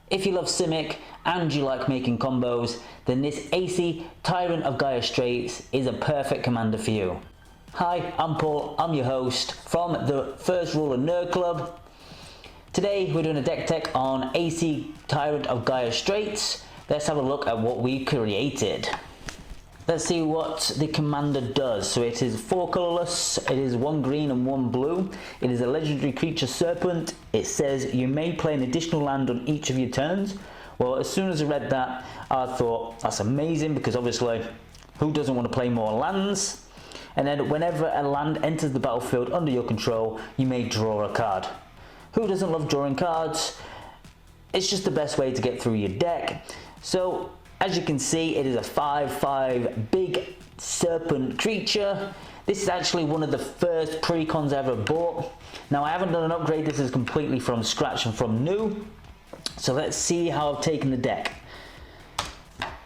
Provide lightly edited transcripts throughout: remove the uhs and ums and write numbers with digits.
If you love Simic and you like making combos, then this Aesi Tyrant of Gyre Strait is a perfect commander for you. Hi, I'm Paul, I'm your host from the First Ruler Nerd Club. Today we're doing a deck tech on Aesi Tyrant of Gyre Strait. Let's have a look at what we created. Let's see what the commander does. So it is 4 colorless, it is 1 green and 1 blue. It is a legendary creature serpent. It says you may play an additional land on each of your turns. Well, as soon as I read that, I thought that's amazing, because obviously who doesn't want to play more lands? And then whenever a land enters the battlefield under your control, you may draw a card. Who doesn't love drawing cards? It's just the best way to get through your deck. So as you can see, it is a 5/5 big serpent creature. This is actually one of the first precons I ever bought. Now I haven't done an upgrade, this is completely from scratch and from new. So let's see how I've taken the deck.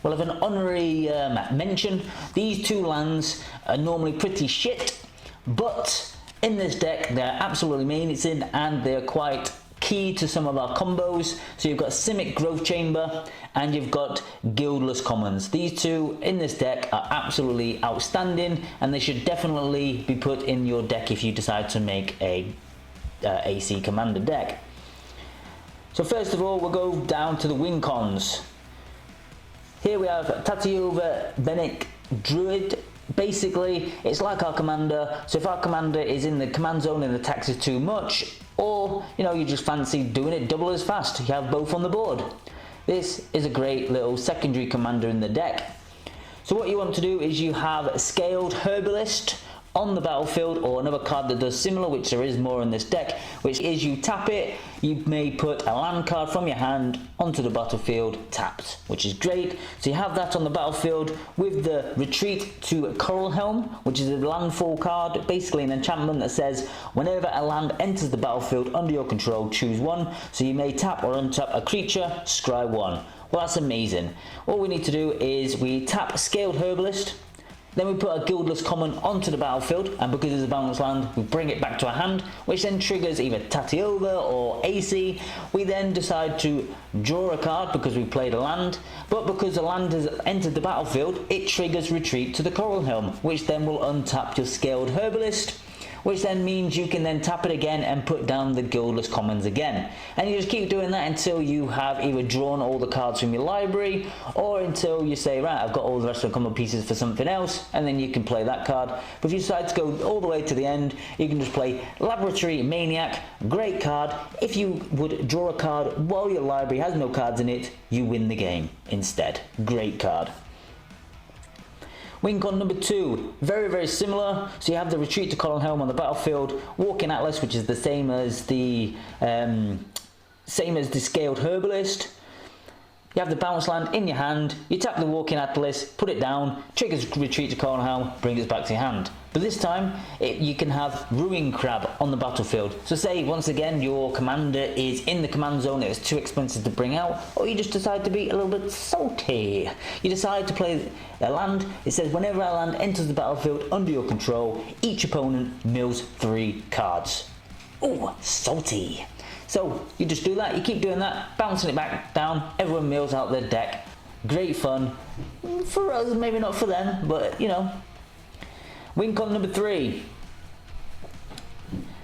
Well, as an honorary mention, these 2 lands are normally pretty shit, but in this deck they're absolutely amazing and they're quite key to some of our combos. So you've got Simic Growth Chamber and you've got Guildless Commons. These 2 in this deck are absolutely outstanding, and they should definitely be put in your deck if you decide to make a AC commander deck. So first of all, we'll go down to the win cons. Here we have Tatiova Benic Druid. Basically, it's like our commander, so if our commander is in the command zone and the tax is too much, or you just fancy doing it double as fast, you have both on the board. This is a great little secondary commander in the deck. So what you want to do is you have Scaled Herbalist on the battlefield, or another card that does similar, which there is more in this deck, which is you tap it, you may put a land card from your hand onto the battlefield tapped, which is great. So you have that on the battlefield with the Retreat to Coral Helm, which is a landfall card, basically an enchantment that says whenever a land enters the battlefield under your control, choose 1. So you may tap or untap a creature, scry 1. Well, that's amazing. All we need to do is we tap Scaled Herbalist, then we put a Guildless Common onto the battlefield, and because it's a balanced land, we bring it back to our hand, which then triggers either Tatiova or Aesi. We then decide to draw a card because we played a land, but because the land has entered the battlefield, it triggers Retreat to the Coral Helm, which then will untap your Scaled Herbalist, which then means you can then tap it again and put down the Guildless Commons again. And you just keep doing that until you have either drawn all the cards from your library, or until you say, right, I've got all the rest of the combo pieces for something else, and then you can play that card. But if you decide to go all the way to the end, you can just play Laboratory Maniac, great card. If you would draw a card while your library has no cards in it, you win the game instead. Great card. Win con number 2, very similar. So you have the Retreat to Coral Helm on the battlefield, Walking Atlas, which is the same as the Scaled Herbalist. You have the bounce land in your hand, you tap the Walking Atlas, put it down, triggers Retreat to Coral Helm, brings it back to your hand. But this time, you can have Ruin Crab on the battlefield. So say, once again, your commander is in the command zone, it's too expensive to bring out, or you just decide to be a little bit salty. You decide to play a land. It says, whenever a land enters the battlefield under your control, each opponent mills 3 cards. Ooh, salty. So you just do that, you keep doing that, bouncing it back down, everyone mills out their deck. Great fun. For us, maybe not for them, but Win con number 3.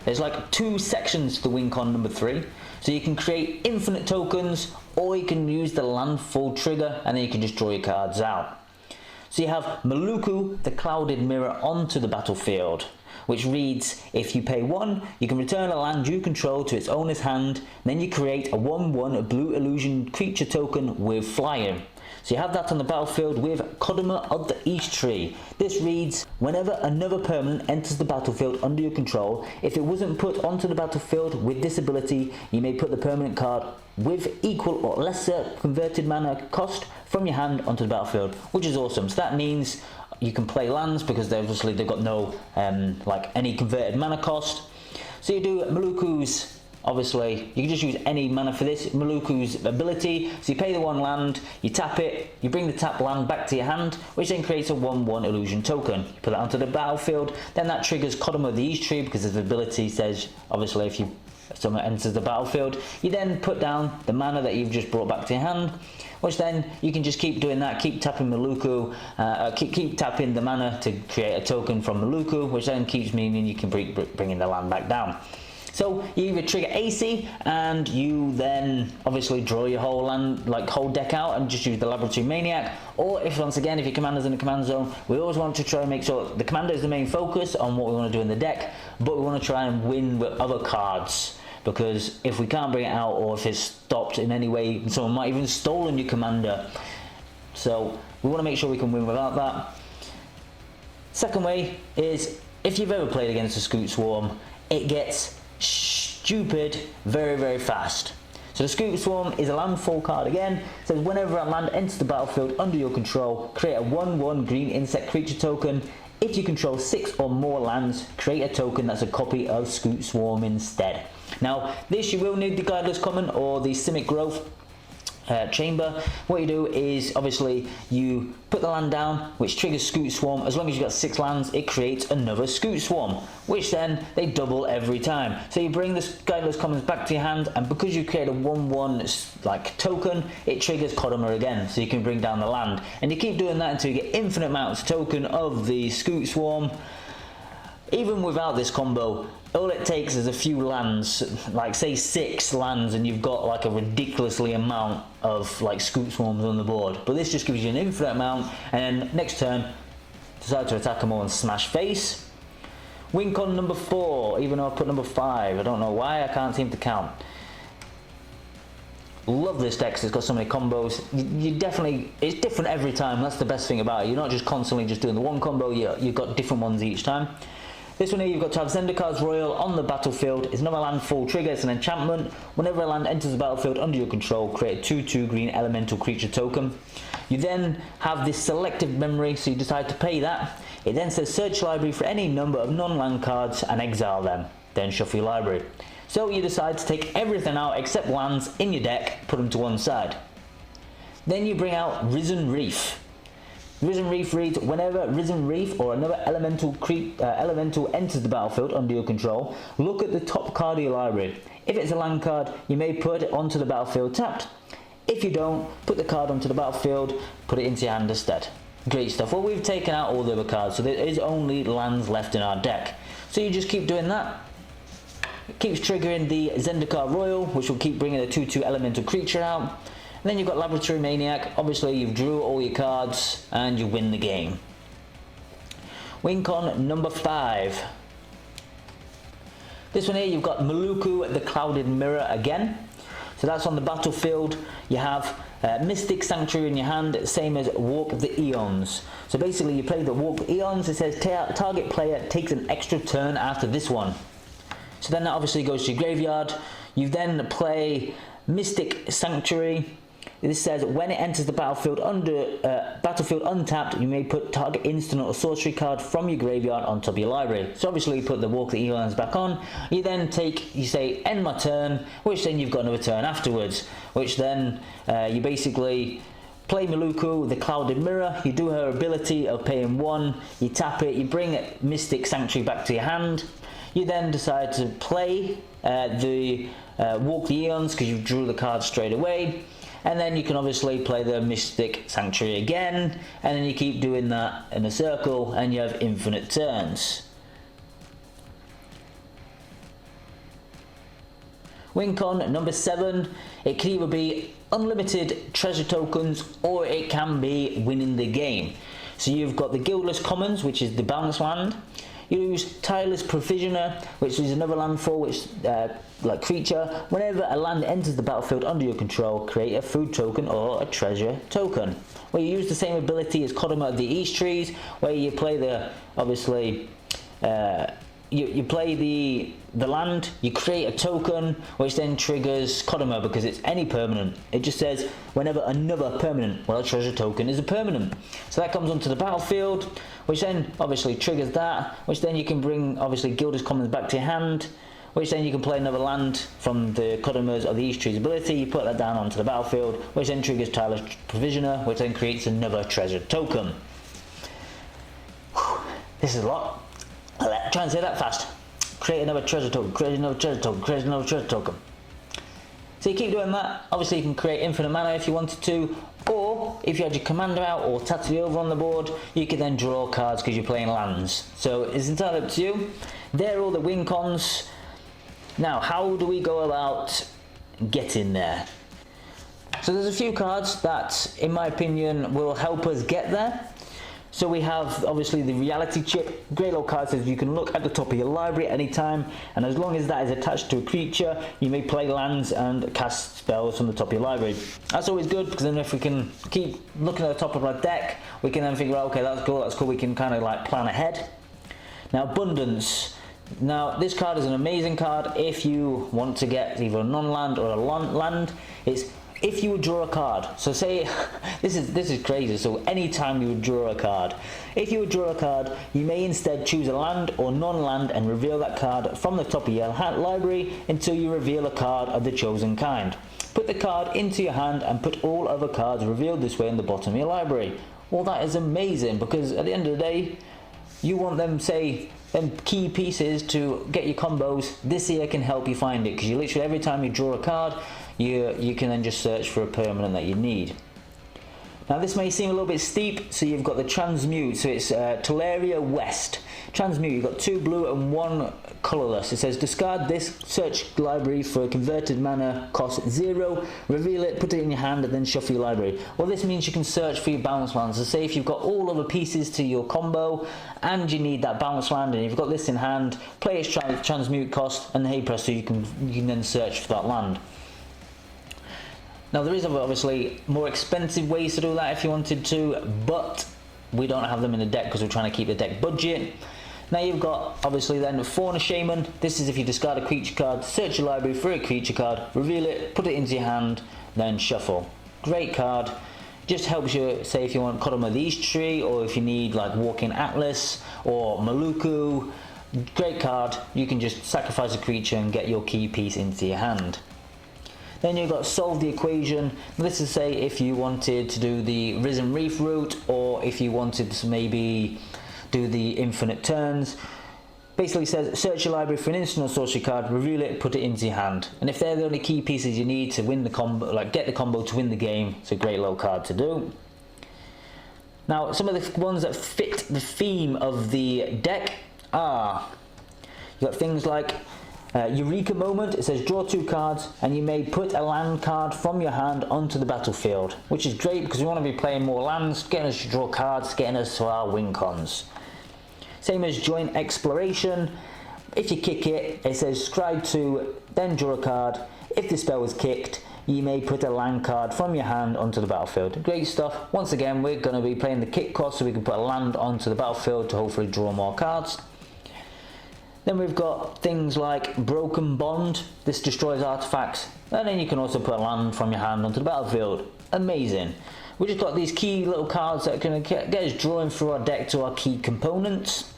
There's like 2 sections to win con number 3. So you can create infinite tokens, or you can use the landfall trigger, and then you can just draw your cards out. So you have Maluku, the Clouded Mirror, onto the battlefield, which reads, if you pay 1, you can return a land you control to its owner's hand, then you create a 1/1 blue illusion creature token with flying. So you have that on the battlefield with Kodama of the East Tree. This reads, whenever another permanent enters the battlefield under your control, if it wasn't put onto the battlefield with this ability, you may put the permanent card with equal or lesser converted mana cost from your hand onto the battlefield, which is awesome. So that means you can play lands because they've got no like any converted mana cost. So you do Maluku's. Obviously, you can just use any mana for this. Maluku's ability, so you pay the 1 land, you tap it, you bring the tapped land back to your hand, which then creates a 1/1 illusion token. You put that onto the battlefield, then that triggers Kodama of the East Tree, because his ability says, obviously, if you summon enters the battlefield. You then put down the mana that you've just brought back to your hand, which then you can just keep doing that, keep tapping Maluku, keep tapping the mana to create a token from Maluku, which then keeps meaning you can bring the land back down. So you either trigger Aesi, and you then obviously draw your whole land, like whole deck out, and just use the Laboratory Maniac. Or if once again, if your commander's in the command zone, we always want to try and make sure the commander is the main focus on what we want to do in the deck, but we want to try and win with other cards. Because if we can't bring it out, or if it's stopped in any way, someone might even stolen your commander. So we want to make sure we can win without that. Second way is, if you've ever played against a Scoot Swarm, it gets stupid very, very fast. So the Scoot Swarm is a landfall card again. It says whenever a land enters the battlefield under your control, create a 1/1 green insect creature token. If you control 6 or more lands, create a token that's a copy of Scoot Swarm instead. Now this, you will need the Guideless Common or the Simic Growth chamber. What you do is obviously you put the land down, which triggers Scoot Swarm. As long as you've got 6 lands, it creates another Scoot Swarm, which then they double every time. So you bring the Guideless Commons back to your hand, and because you create a 1/1 like token, it triggers Kodama again, so you can bring down the land, and you keep doing that until you get infinite amounts of token of the Scoot Swarm. Even without this combo, all it takes is a few lands, like say 6 lands, and you've got like a ridiculously amount of like Scoot Swarms on the board. But this just gives you an infinite amount, and then next turn, decide to attack them all and smash face. Win con number 4, even though I put number 5, I don't know why, I can't seem to count. Love this deck, 'cause it's got so many combos. You definitely, it's different every time, that's the best thing about it. You're not just constantly just doing the one combo, you've got different ones each time. This one here, you've got to have Zendikar's Royal on the battlefield. It's another landfall trigger, it's an enchantment. Whenever a land enters the battlefield under your control, create a 2/2 green elemental creature token. You then have this Selective Memory, so you decide to pay that. It then says search library for any number of non-land cards and exile them. Then shuffle your library. So you decide to take everything out except lands in your deck, put them to one side. Then you bring out Risen Reef. Risen Reef reads, whenever Risen Reef or another elemental enters the battlefield under your control, look at the top card of your library. If it's a land card, you may put it onto the battlefield tapped. If you don't, put the card onto the battlefield, put it into your hand instead. Great stuff. Well, we've taken out all the other cards, so there is only lands left in our deck. So you just keep doing that. It keeps triggering the Zendikar Royal, which will keep bringing a 2/2 elemental creature out. And then you've got Laboratory Maniac. Obviously you've drew all your cards and you win the game. Win con number 5. This one here, you've got Maluku the Clouded Mirror again. So that's on the battlefield. You have Mystic Sanctuary in your hand, same as Walk the Eons. So basically you play the Walk the Eons. It says target player takes an extra turn after this one. So then that obviously goes to your graveyard. You then play Mystic Sanctuary. This says when it enters the battlefield battlefield untapped, you may put target instant or sorcery card from your graveyard on top of your library. So obviously you put the Walk the Eons back on. You then you say end my turn, which then you've got another turn afterwards, which then you basically play Maluku the Clouded Mirror. You do her ability of paying 1, you tap it, you bring Mystic Sanctuary back to your hand. You then decide to play the Walk the Eons because you drew the card straight away. And then you can obviously play the Mystic Sanctuary again, and then you keep doing that in a circle, and you have infinite turns. Win con number 7. It can either be unlimited treasure tokens, or it can be winning the game. So you've got the Guildless Commons, which is the bounce land. You use Tireless Provisioner, which is another landfall, which like creature. Whenever a land enters the battlefield under your control, create a food token or a treasure token. Where you use the same ability as Kodama of the East Trees, where you play the obviously you play the land, you create a token, which then triggers Kodama because it's any permanent. It just says whenever another permanent, well, a treasure token is a permanent. So that comes onto the battlefield, which then obviously triggers that, which then you can bring obviously Guildless Commons back to your hand, which then you can play another land from the Kodamas of the East Trees ability, you put that down onto the battlefield, which then triggers Tireless Provisioner, which then creates another treasure token. Whew, this is a lot. I'll try and say that fast. create another treasure token, create another treasure token, create another treasure token. So you keep doing that. Obviously you can create infinite mana if you wanted to, or if you had your commander out or Tattoo over on the board, you could then draw cards because you're playing lands. So it's entirely up to you. There are all the win cons. Now, how do we go about getting there? So there's a few cards that, in my opinion, will help us get there. So we have, obviously, the reality chip. Great little card says you can look at the top of your library at any time, and as long as that is attached to a creature, you may play lands and cast spells from the top of your library. That's always good, because then if we can keep looking at the top of our deck, we can then figure out, okay, that's cool, we can kind of like plan ahead. Now, Abundance. Now, this card is an amazing card if you want to get either a non-land or a land. It's if you would draw a card. So say, this is crazy, so anytime you would draw a card. If you would draw a card, you may instead choose a land or non-land and reveal that card from the top of your library until you reveal a card of the chosen kind. Put the card into your hand and put all other cards revealed this way in the bottom of your library. Well, that is amazing, because at the end of the day, you want them, say, them key pieces to get your combos. This here can help you find it, because you literally, every time you draw a card, you can then just search for a permanent that you need. Now this may seem a little bit steep, so you've got the Transmute, so it's Teleria West. Transmute, you've got 2 blue and 1 colourless. It says discard this search library for converted mana, cost 0, reveal it, put it in your hand and then shuffle your library. Well, this means you can search for your bounce lands. So say if you've got all other pieces to your combo and you need that bounce land and you've got this in hand, play its Transmute cost and hey presto, you can then search for that land. Now there is obviously more expensive ways to do that if you wanted to, but we don't have them in the deck because we're trying to keep the deck budget. Now you've got obviously then Fauna Shaman. This is if you discard a creature card, search your library for a creature card, reveal it, put it into your hand, then shuffle. Great card. Just helps you, say if you want Kodama the East Tree, or if you need like Walking Atlas or Maluku. Great card. You can just sacrifice a creature and get your key piece into your hand. Then you've got Solve the Equation. This is say if you wanted to do the Risen Reef route, or if you wanted to maybe do the infinite turns. Basically says search your library for an instant or sorcery card, reveal it, put it into your hand. And if they're the only key pieces you need to win the combo, like get the combo to win the game, it's a great little card to do. Now some of the ones that fit the theme of the deck are, you've got things like Eureka Moment. It says draw 2 cards and you may put a land card from your hand onto the battlefield, which is great because we want to be playing more lands, getting us to draw cards, getting us to our win cons. Same as Joint Exploration. If you kick it, it says scribe 2, then draw a card. If the spell is kicked, you may put a land card from your hand onto the battlefield. Great stuff. Once again, we're going to be playing the kick cost so we can put a land onto the battlefield to hopefully draw more cards. Then we've got things like Broken Bond. This destroys artifacts. And then you can also put a land from your hand onto the battlefield. Amazing. We just got these key little cards that are going to get us drawing through our deck to our key components.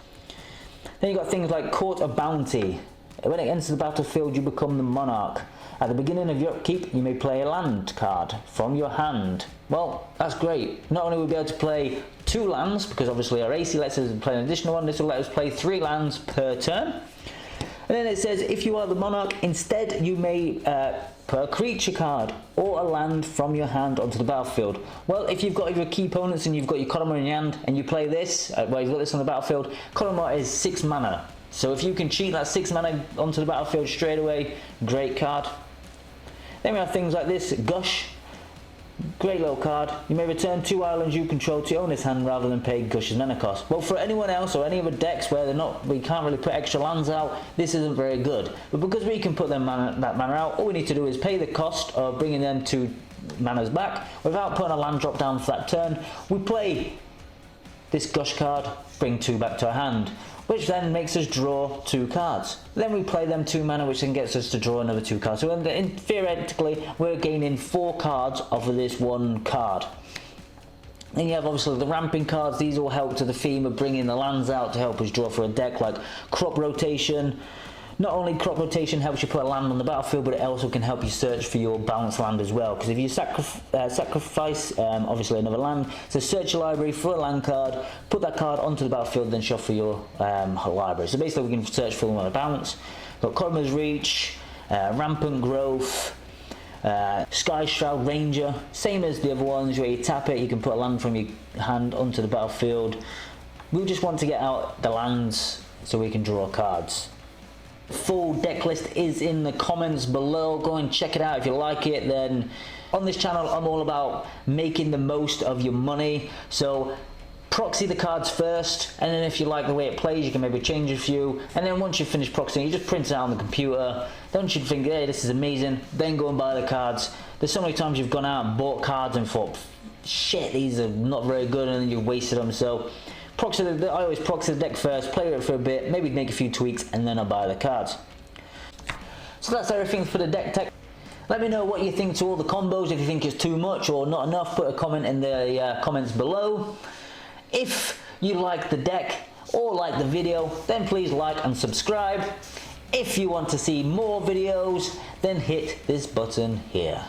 Then you've got things like Court of Bounty. When it enters the battlefield, you become the monarch. At the beginning of your upkeep, you may play a land card from your hand. Well, that's great. Not only will we be able to play 2 lands, because obviously our Aesi lets us play an additional one, this will let us play 3 lands per turn. And then it says, if you are the monarch, instead you may put a creature card or a land from your hand onto the battlefield. Well, if you've got your key opponents and you've got your Kodama in your hand, and you play this, well, you've got this on the battlefield, Kodama is 6 mana. So if you can cheat that 6 mana onto the battlefield straight away, great card. Then we have things like this, Gush. Great little card. You may return 2 islands you control to your owner's hand rather than pay Gush's mana cost. Well, for anyone else or any other decks where we can't really put extra lands out, this isn't very good. But because we can put that mana out, all we need to do is pay the cost of bringing them 2 manas back without putting a land drop down for that turn. We play this Gush card, bring 2 back to our hand, which then makes us draw 2 cards. Then we play them 2 mana, which then gets us to draw another 2 cards. So theoretically, we're gaining 4 cards off of this 1 card. Then you have obviously the ramping cards. These all help to the theme of bringing the lands out to help us draw for a deck, like Crop Rotation, Not only crop rotation helps you put a land on the battlefield, but it also can help you search for your balanced land as well. Because if you sacrifice obviously another land, so search your library for a land card, put that card onto the battlefield, then shuffle your library. So basically we can search for them on a bounce. Got Kodama's Reach, Rampant Growth, Skyshroud Ranger, same as the other ones where you tap it, you can put a land from your hand onto the battlefield. We just want to get out the lands so we can draw cards. Full deck list is in the comments below. Go and check it out if you like it. Then on this channel I'm all about making the most of your money, so proxy the cards first, and then if you like the way it plays you can maybe change a few, and then once you've finished proxying you just print it out on the computer. Don't you think, hey, this is amazing, then go and buy the cards. There's so many times you've gone out and bought cards and thought, shit, these are not very good, and then you've wasted them. So I always proxy the deck first, play with it for a bit, maybe make a few tweaks, and then I'll buy the cards. So that's everything for the deck tech. Let me know what you think to all the combos. If you think it's too much or not enough, put a comment in the comments below. If you like the deck or like the video, then please like and subscribe. If you want to see more videos, then hit this button here.